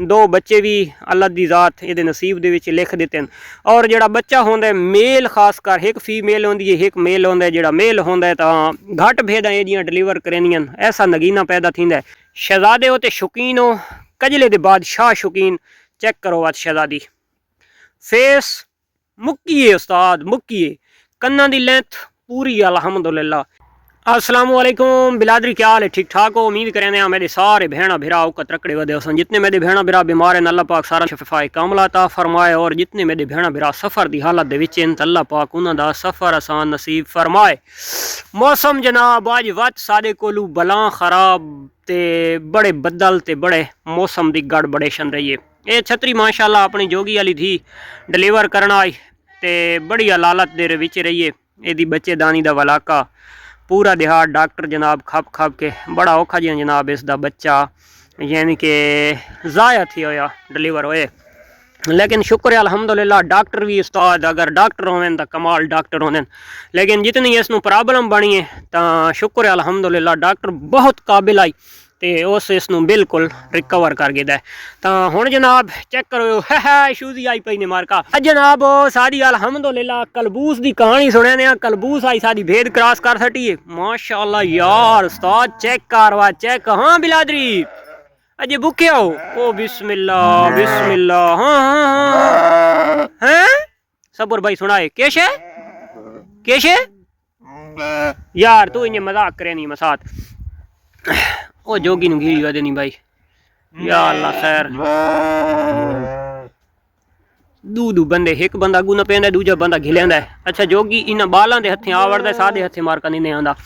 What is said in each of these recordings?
दो बच्चे भी अल्लाह दी ज़ात ये नसीब दे विच लिख दिते हैं। और जिहड़ा बच्चा होंदा है मेल खास कर एक फीमेल होंदी है एक मेल होंदा है। जिहड़ा मेल होंदा है तां घट भेडां इहदियां डिलीवर करनियां ऐसा नगीना पैदा थींदा है। शहजादे हो ते शौकीन हो कजले दे बादशाह शौकीन चेक करो बात शहजादी फेस मुक्की है उस्ताद मुक्की है कन्ना दी लेंथ पूरी अल्हम्दुलिल्लाह। अस्सलाम वालेकुम बिलादरी क्या हाल है ठीक ठाक हो उम्मीद करें मेरे सारे भैणा भिरा तकड़े वधे सन जितने मेरे भैणा भिरा बीमार हैं अल्लाह पाक सारा शफाए कामला अता फरमाए। और जितने मेरे भैणा भिरा सफ़र की हालत दे विच अल्लाह पाक उन्हां दा सफ़र आसान नसीब फरमाए। मौसम जनाब अज वत साडे कोलू बलां खराब ते बड़े बदल ते बड़े मौसम की गड़बड़ेशन रही है। ये छतरी माशाअल्लाह अपनी जोगी वाली थी डिलीवर करना आई ते बड़ी हलालत दे विच रही है। यदी बच्चेदानी दा वलाका पूरा दिहाड़ डॉक्टर जनाब खप खप के बड़ा औखा जिहा जनाब इसका बच्चा यानी कि ज़ाया थी होया डिलीवर होए। लेकिन शुक्र है अल्हम्दुलिल्लाह डॉक्टर भी उस्ताद अगर डॉक्टर होवें तो कमाल डॉक्टर होने। लेकिन जितनी इसनूं प्रॉब्लम बनी है तो शुक्र है अल्हम्दुलिल्लाह डॉक्टर बहुत काबिल आई तो उस इसनूं बिल्कुल रिकवर कर गया है। तो हुण जनाब चेक करो है शूजी आई पई ने मारका जनाब सारी अल्हम्दुलिल्लाह कलबूस की कहानी सुने कलबूस आई सारी भेद क्रॉस कर सटी है माशाअल्लाह यार उस्ताद चेक करवा चेक। हाँ बिलादरी अजे भूखे हो ओ बिस्मिल्लाह बिस्मिल्लाह हाँ हाँ हाँ हैं सबूर भाई सुनाए कैसे कैसे यार तू इन्हें मजाक करे नहीं मसात ओ जोगी नु घीरी वदे नहीं भाई या अल्लाह खैर दू बंदे एक बंदा अगू न पेंदा दूजा बंदा घिलेंदा है। अच्छा जोगी इन्हां बालां दे हत्थे आवड़दा सादे हत्थे मारका नहीं आंदा।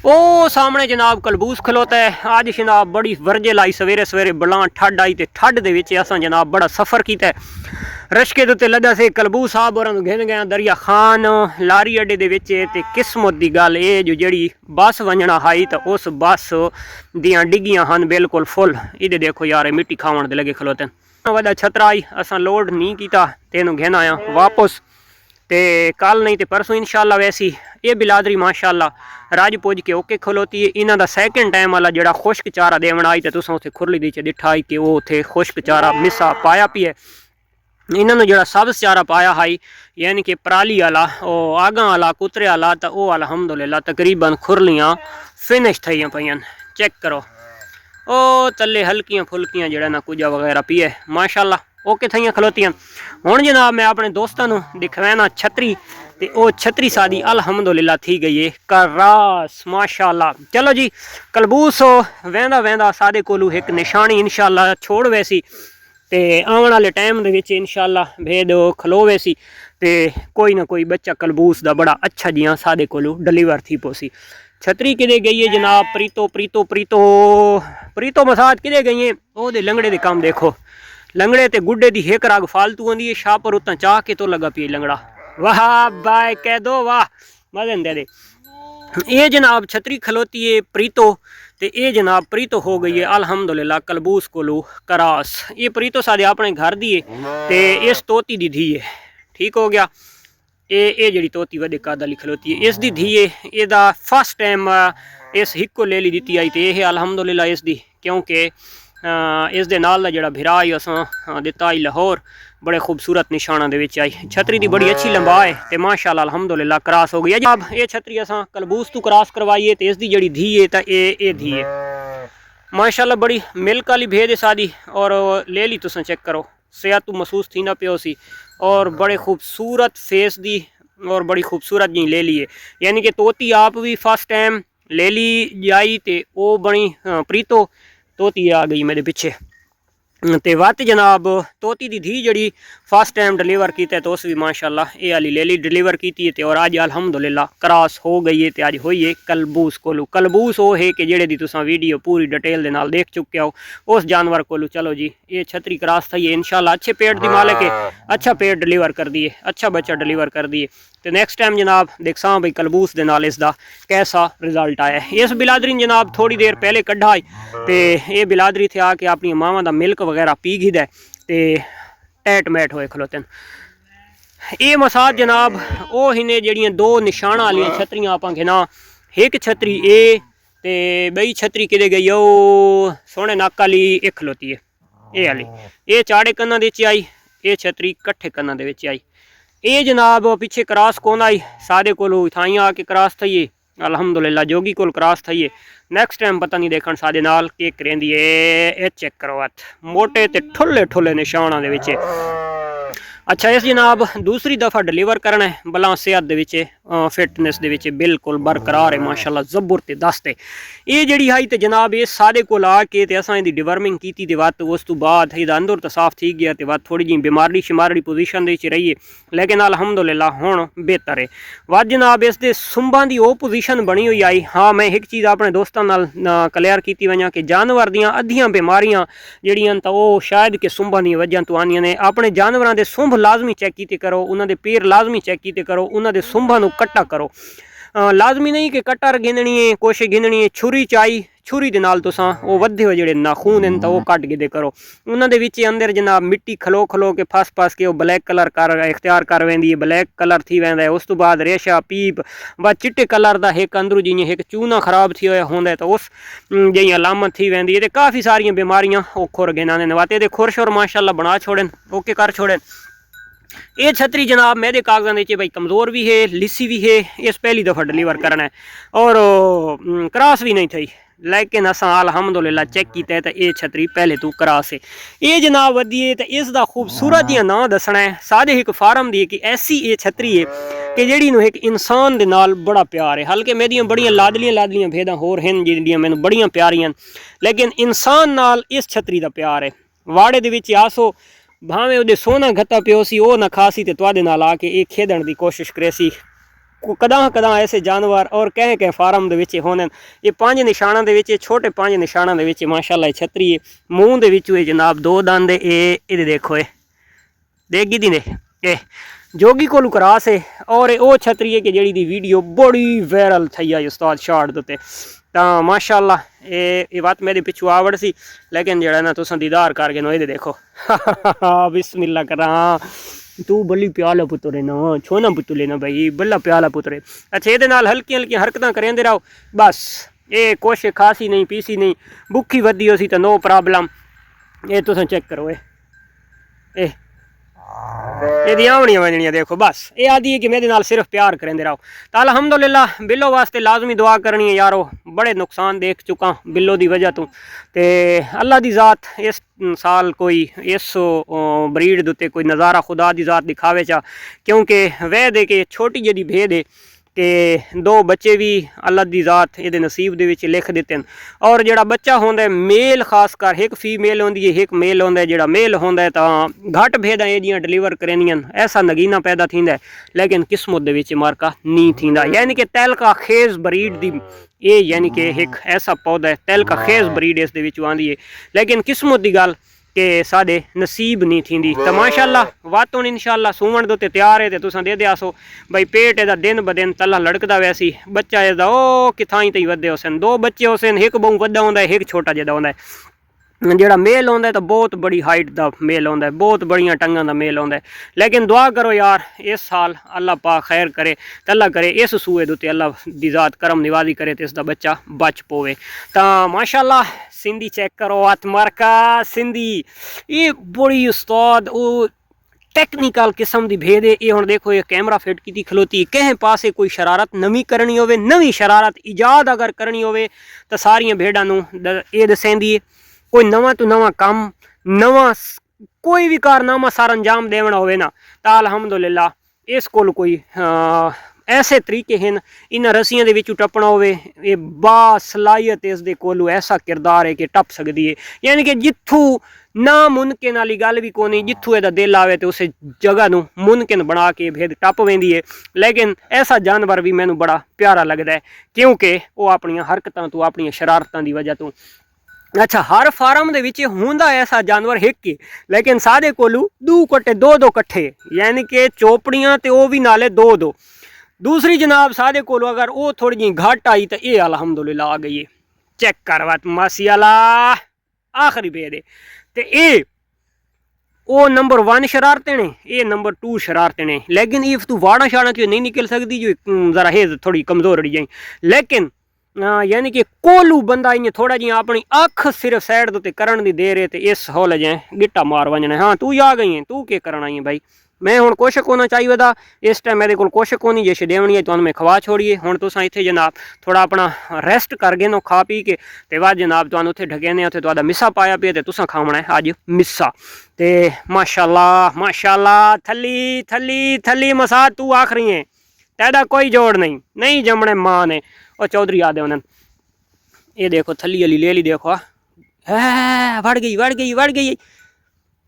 ओ सामने जनाब कलबूस खलोता है अज जनाब बड़ी वर्जल आई सवेरे सवेरे बलां ठंड आई तो ठंड दे विच असां जनाब बड़ा सफ़र किया रशके दे उत्ते लदा से कलबूस साहब होरां नूं घेन गया दरिया खान लारी अड्डे दे विच ते किस्मत दी गल ए जो जिहड़ी बस वंजना हाई तो उस बस दियां डिग्गियां हन बिल्कुल फुल इहदे देखो यार मिट्टी खावण दे लगे खलोते वड्डा छतरा आई असां लोड नहीं कीता ते इहनूं घेन आया वापस ते कल नहीं तो परसों इंशाअल्लाह वैसी ये बिलादरी माशाअल्लाह राज पुज के ओके खलोती है। इन्हां दा सैकेंड टाइम वाला जिहड़ा खुश्क चारा देवन आई तो तुसां उत्थे खुरली दी च दिठा आई कि वो उत्थे खुश्क चारा मिसा पाया पी है। इन्हां नूं जिहड़ा सब्ज़ चारा पाया हाई यानी कि पराली वाला ओ आगां वाला कुतरे वाला तो वो अल्हम्दुलिल्लाह तकरीबन खुरलियां फिनिश थई पईयां चेक करो ओ तले हल्कियां फुल्कियां जिहड़ा ना कुजा वगैरह पीए माशाअल्लाह ओके थइयां खलोतियां। हुण जनाब मैं अपने दोस्तों नूं दिखवाना छतरी ते ओ छतरी सादी अल्हम्दुलिल्लाह थी गई है करास माशाअल्लाह। चलो जी कलबूस वेंदा वेंदा सादे कोलू एक निशानी इंशाअल्लाह छोड़ वैसी ते आने वाले टाइम दे विच इंशाअल्लाह भेद खलो वैसी ते कोई ना कोई बच्चा कलबूस दा बड़ा अच्छा जिहा सादे कोलू डिलीवर थी पोसी। छतरी किदे गई है जनाब प्रीतो प्रीतो प्रीतो प्रीतो मसाद किदे गई है ओ दे लंगड़े दे काम देखो लंगड़े ते गुड्डे दी एक राग फालतू होंदी है शाह पर उतना चाह के तो लगा पी लंगड़ा वाह बाय कह दो वाह मजे दे दे। ये जनाब छतरी खलोती है प्रीतो ते ये जनाब प्रीतो हो गई है अल्हम्दुलिल्लाह कलबूस कोलू करास। ये प्रीतो सादे अपने घर दी है ते इस तोती दी धी है ठीक हो गया। ये जी तोती वड्डे कद वाली खलोती है इसकी धी है एदा फर्स्ट टाइम इस हिक्को ले ली दी आई तो यह अल्हम्दुलिल्लाह इसकी क्योंकि इस दे नाल दा जिहड़ा भिरा आई असां दिता आई लाहौर बड़े खूबसूरत निशाना दे विच आई छतरी दी बड़ी अच्छी लंबा है तो माशाअल्लाह अल्हम्दुलिल्लाह क्रॉस हो गई है। अब ये छतरी असां कलबूस तो क्रॉस करवाई है तो इसकी जिहड़ी धी है तो ये धी है माशाअल्लाह बड़ी मिल्क वाली भेद है सादी और ले ली तुसां चेक करो सेहत महसूस थी ना पियो सी और बड़े खूबसूरत फेस दी और बड़ी खूबसूरत जी ले ली है यानी कि तोती आप भी फर्स्ट टाइम ले ली जाई तो वो बनी प्रीतो तोती आ गई मेरे पिछे ते वत जनाब तोती दी धी जड़ी फर्स्ट टाइम डिलीवर किया तो उस भी माशाअल्लाह ये वाली ले ली डिलीवर की है और अज अल्हम्दुलिल्लाह क्रॉस हो गई है तो अज हुई है कलबूस कोलू। कलबूस वो है कि जेड़े दी तुसां वीडियो पूरी डिटेल दे नाल देख चुके हो उस जानवर कोलू। चलो जी ये छतरी क्रॉस थी है इंशाअल्लाह अच्छे पेट दी मालिक है अच्छा पेट डिलीवर कर दिए अच्छा बच्चा डिलीवर कर दिए तो नैक्सट टाइम जनाब देखसा भाई कलबूस दे नाल इसका कैसा रिजल्ट आया है। इस बिलादरी ने जनाब थोड़ी देर पहले कढ़ा तो ये बिलादरी थे आके अपनी मावां दा मिल्क वगैरह पी गिदा ते टैट मैट होए खलोते। ये मसाद जनाब वो हिने जड़ियाँ दो निशाना वाली छतरियां आप गिना एक छतरी ए ते बई छतरी किदे गई ओ सोहने नक वाली एक खलोती है ये वाली ये चाड़े कन्ना दे आई, ये छतरी कट्ठे कन्ना दे आई। ये जनाब पिछे क्रॉस कौन आई, सादे कोलो इथाई आके क्रॉस थी, अलहमदुलिल्लाह जोगी कोल क्रॉस थी। नैक्सट टाइम पता नहीं देखण सादे नाल के करेंदी है। ये चेक करो हथ मोटे ते ठुले ठुले निशाना दे विच। अच्छा इस जनाब दूसरी दफ़ा डिलीवर करना है, भला सेहत दे विच फिटनेस दे विच बिल्कुल बरकरार है माशाल्लाह जबर ते दस्ते। ये जिहड़ी आई ते जनाब इस सादे कोल आके ते असां इहदी डिवर्मिंग कीती ते वत उस तो बाद इहदा अंदर तो साफ थी गया ते वत थोड़ी जी बीमारी शिमारी पोजीशन दे विच रही है, लेकिन अलहमदुलिल्लाह हुण बेहतर है। वत जनाब इस दे सुंभां दी ओ पोजीशन बनी हुई आई। हाँ मैं एक चीज़ अपने दोस्तां नाल क्लियर कीती वञा कि जानवर दियां अद्धियां बीमारियां जिहड़ियां तां ओह शायद कि सुंभां दी वजह तो आनियां ने। अपने जानवरां दे सुंभ लाजमी चेक कीते करो, उन्होंने पैर लाजमी चेक कीते करो, उन्होंने सुंभां नूं कट्टा करो। लाजमी नहीं कि कट्टर गिननी है, कुछ गिननी है, छुरी चाई छुरी दे नाल तुसां वो वधे हुए जिहड़े नाखून हैं तो वो कट के दे करो। उन्होंने विच अंदर जनाब मिट्टी खलो खलो के फस फस के वो ब्लैक कलर कर इख्तियार कर वेंदी है, ब्लैक कलर थी वेंदा है। उस तो बाद रेशा पीप व चिट्टे कलर दा एक अंदरू जियां एक चूना खराब थी होया होंदा है तो उस जी अलामत थी वेंदी है। काफ़ी सारियां बीमारियां वो खुर गिना ने नवाते दे खुरश और माशाल्लाह बना छोड़न, ओके कर छोड़न। ये छतरी जनाब मेरे कागजां नीचे भाई कमज़ोर भी है, लिसी भी है, इस पहली दफ़ा डिलीवर करना है और क्रॉस भी नहीं थी, लेकिन असां अलहमदुलिल्लाह चेक किया तो ये छतरी पहले तू क्रॉस है। ये जनाब वधी है तो इसका खूबसूरत जिहा नाम दसना है। सादे एक फार्म दी कि ऐसी ये छतरी है कि जिहड़ी नूं एक इंसान दे नाल बड़ा प्यार है। हल्के मेरियां बड़ियां लाडलियां भेदां होर हैं जिहड़ियां मैनूं बड़ियां प्यारियां, लेकिन इंसान नाल इस छतरी दा प्यार है। वाड़े दे विच आसो भावें उहदे सोना घत्ता पियो सी वो ना खासी ते तुहाडे नाल आके ये खेदण दी कोशिश करे सी। कदा कदा ऐसे जानवर और कह कह फार्म दे विच होने। ये 5 निशाना दे विच छोटे 5 निशाना दे विच माशाल्लाह छतरी है। मूँह दे विच जनाब 2 दंद ये देखो ये देगी दी ने ये जोगी कोलू क्रॉस है और वो छतरी है कि जिहड़ी दी वीडियो बड़ी वायरल थी है उस्ताद शार्ट दे उत्ते। तो माशाल्लाह ये बात मेरे पिछू आवड़ सी, लेकिन जड़ा ना तुसां दीदार करके नो ये देखो बिस्मिल्लाह करा तू बल्ली प्याला पुत्र है ना, छोना पुत्र लेना भाई बल्ला प्याला पुत्र है। अच्छा ये हल्की हल्की हरकत करेंदे रहो बस, ये कुछ खासी नहीं पीसी नहीं, भुखी वधी हो सी तो नो प्रॉब्लम। ये तुसां चेक करो ये आवनियां वजनियां देखो बस। ये आदि है कि मेरे नाल सिर्फ प्यार करेंदे रहो। तो अलहमदुलिल्लाह बिल्लो वास्ते लाजमी दुआ करनी है यारो, बड़े नुकसान देख चुका बिल्लो की वजह तो। अल्लाह की ज़ात इस साल कोई इस ब्रीड दे कोई नज़ारा खुदा की ज़ात दिखावे चा, क्योंकि वह दे के छोटी जी भेद है कि 2 बच्चे भी अल्लाह की ज़ात ये नसीब दे विच लिख देते हैं। और जोड़ा बच्चा होंदा है मेल खास कर एक फीमेल होंदी है एक मेल होंदा है। जोड़ा मेल होंदा है तो घट भेदां ये जियां डिलीवर करेंदियां ऐसा नगीना पैदा थींदा है, लेकिन किस्मत दे विच मार्का नहीं थींदा। यानी कि तैलका खेज ब्रीड दी ये यानी कि एक ऐसा पौधा है तैलका खेज ब्रीड इस दे विच आंदी है, लेकिन किस्मत की गल कि साडे नसीब नहीं थींदी। तो माशाल्लाह वत हुण इंशाल्लाह सूवण दे उत्ते तैयार है। तो तुसां दे दियासो भाई पेट इहदा दिन ब दिन तला लड़कदा वैसी बच्चा इसदा ओ किथां तई वधे होसन। 2 बच्चे होसन, एक बहु वड्डा होंदा है एक छोटा जिहा होंदा है। जोड़ा मेल होंदा है तो बहुत बड़ी हाइट का मेल होंदा है, बहुत बड़िया टंगां का मेल होंदा है। लेकिन दुआ करो यार इस साल अल्लाह पाक खैर करे तो अल्लाह करे इस सूए दे उत्ते अल्लाह दी ज़ात करम निवाजी करे तो इसका बच्चा बच पोवे। तो माशाल्लाह सिंधी चेक करो हथ मारका सिंधी ये बड़ी उस्ताद वो टैक्नीकल किस्म की भेद है। ये हुण देखो ये कैमरा फिट की खलोती कहें पासे कोई शरारत नवी करनी होवे, नवी शरारत ईजाद अगर करनी होवे तो सारियां भेड़ां नूं ये दसेंदी है। कोई नवा तो नवा काम नवा कोई भी कारनामा सार अंजाम देवना होवे ना तो अलहमदुलिल्लाह इस कोल कोई ऐसे तरीके हैं इन रस्सियां दे विचों टपना होवे ये बासलाहियत इस दे कोलू ऐसा किरदार है कि टप सकती है। यानी कि जिथू ना मुनकिन वाली गल भी कोनी, जिथू एदा दिल आवे तो उस जगह नूं मुनकिन बना के भेद टप वेंदी है। लेकिन ऐसा जानवर भी मैनूं बड़ा प्यारा लगता है क्योंकि वो अपनी हरकतां तो अपनी शरारतां की वजह तो। अच्छा हर फार्म दे विच हुंदा ऐसा जानवर एक ही, लेकिन सादे कोलू 2 कट्टे 2 कट्ठे यानी कि चोपड़ियां ते वो भी नाले 2 दूसरी जनाब सादे कोलू अगर वो थोड़ी जी घट आई तो ये अलहमदुलिल्लाह आ गई है। चेक कर बात मासी आला आखिरी भेद है तो ये वो नंबर 1 शरारते ने ये नंबर 2 शरारते ने। लेकिन ये तू वाड़ा शाड़ा तो नहीं निकल सकती जो ज़रा है थोड़ी कमज़ोर रही जाए। लेकिन यानी कि कोलू बंदा इं थोड़ा जी अपनी अख सिर्फ साइड ते करन दी दे रहे ते इस होल जाए गिट्टा मार वजना। हाँ तू आ गई है, तू के करना है भाई, मैं हुण कुछ होना चाहिए था इस टाइम मेरे को कुछ कोनी जे छदेवनी है तुहानू मैं खवा छोड़िए। हुण तुसां इत्थे जनाब थोड़ा अपना रेस्ट कर गए नो खा पी के ते बाद जनाब तुहानू उत्थे ढगेने उत्थे तुहाडा मिस्सा पाया पे ते तुसां खावना है अज मिस्सा। ते माशाल्लाह माशाल्लाह थली थली थली मसा तू आखरी है तेरा कोई जोड़ नहीं, नहीं जमने मां ने और चौधरी आदे उन्हें ये देखो थली अली ले ली देखो है वड़ गई वड़ गई वड़ गई।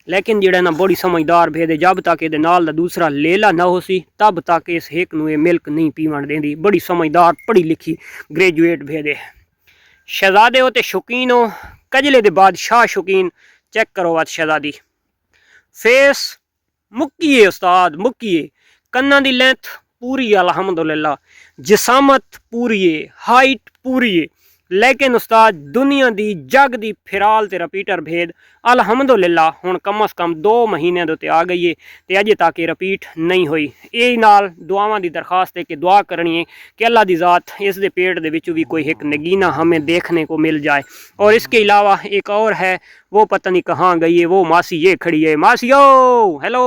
लेकिन जेड़ा ना बड़ी समझदार भेद, जब तक ये नाल दा दूसरा लेला ना हो सी तब तक इस एक नू मिल्क नहीं पीवन देंदी। बड़ी समझदार पढ़ी लिखी ग्रेजुएट भेद है। शहजादे हो ते शौकीन हो, कजले दे बादशाह शौकीन। चेक करो बात शहजादी फेस मुक्की है उस्ताद मुक्की है, कन्ना दी लेंथ पूरी है अल्हम्दुलिल्लाह, जिसामत पूरी है, हाइट पूरी है। लेकिन उस्ताद दुनिया दी जग दी फिराल ते रिपीटर भेद अल्हम्दुलिल्लाह हुण कम अज़ कम 2 महीने दे आ गई है ते अजे तक ये रिपीट नहीं हुई। ये नाल दुआवां दी दरखास्त है कि दुआ करनी है कि अल्लाह दी ज़ात इस दे पेट दे विचों भी कोई एक नगीना हमें देखने को मिल जाए। और इसके अलावा एक और है, वो पता नहीं कहाँ गई है, वो मासी ये खड़ी है। मासी ओ हेलो,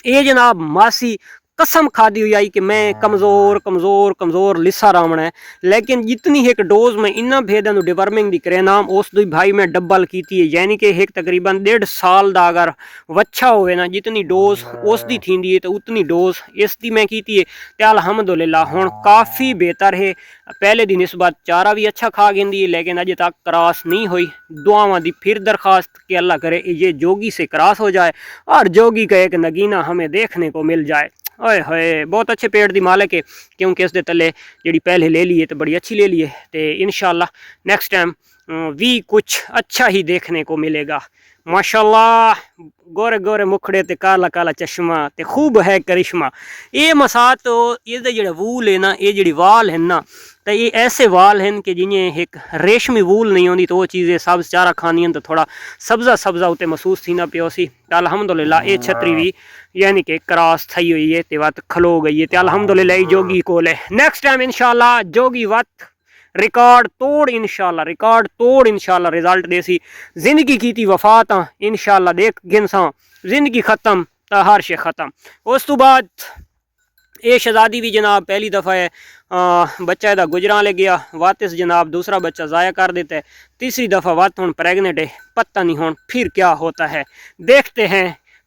ये जनाब मासी कसम खादी हुई आई कि मैं कमज़ोर कमज़ोर कमज़ोर लिसा रावण है। लेकिन जितनी एक डोज में इन्ना भेद डिवर्मिंग दी करे नाम उस दी भाई मैं डबल की है। यानी कि एक तकरीबन 1.5 साल का अगर वच्छा होवे ना जितनी डोज उस दी थींदी है तो उतनी डोज इस दी मैं की है। तो अल्हम्दुलिल्लाह हुण काफ़ी बेहतर है, पहले दिन इस बार चारा भी अच्छा खा गिंदी है लेकिन अजे तक क्रॉस नहीं हुई। दुआवां दी फिर दरखास्त कि अल्लाह करे ये जोगी से क्रॉस हो जाए और जोगी का एक नगीना हमें देखने को मिल जाए। ओए होए बहुत अच्छे पेड़ दी मालिक है, क्योंकि इस दे तले जी पहले ले ली है तो बड़ी अच्छी ले ली है। तो इंशाल्लाह नेक्स्ट टाइम भी कुछ अच्छा ही देखने को मिलेगा। माशाल्लाह गोरे गोरे मुखड़े ते काला काला चश्मा ते खूब है करिश्मा। ये मसा तो ये जो वूल है ना, ये जी वाल है ना, तो ये ऐसे वाल हैं कि जिन्हें एक रेशमी वूल नहीं होती तो वो चीज़ें सब्ज़ चारा खानी तो थोड़ा सब्ज़ा सब्ज़ा उत्ते महसूस थी ना पियो सी। तो अल्हम्दुलिल्लाह ये छतरी भी यानी कि क्रॉस थी हुई है ते वत खलो गई है। तो अल्हम्दुलिल्लाह ये जोगी कोल है। नेक्स्ट टाइम इंशाल्लाह जोगी वत रिकॉर्ड तोड़ इंशाल्लाह रिकॉर्ड तोड़ इंशाल्लाह रिजल्ट देसी। जिंदगी की थी वफात इंशाल्लाह देख गिनसा जिंदगी खत्म तो हर शे खत्म। उस तो बाद ये शहजादी भी जनाब पहली दफ़ा है बच्चा इहदा गुजरा ले गया, वातिस जनाब दूसरा बच्चा ज़ाया कर देता है, तीसरी दफ़ा वात हुण प्रेगनेंट है। पता नहीं हुण फिर क्या होता है, देखते हैं।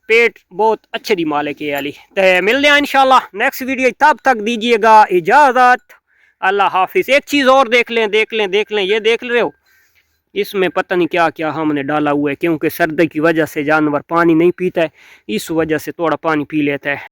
पेट बहुत अच्छे दी मालिक है अली। तो मिलते हैं इंशाल्लाह नेक्स्ट वीडियो, तब तक दीजिएगा इजाज़त, अल्लाह हाफिज़। एक चीज़ और देख लें देख लें देख लें, ये देख रहे हो इसमें पता नहीं क्या क्या हमने डाला हुआ है, क्योंकि सर्दी की वजह से जानवर पानी नहीं पीता है, इस वजह से थोड़ा पानी पी लेता है।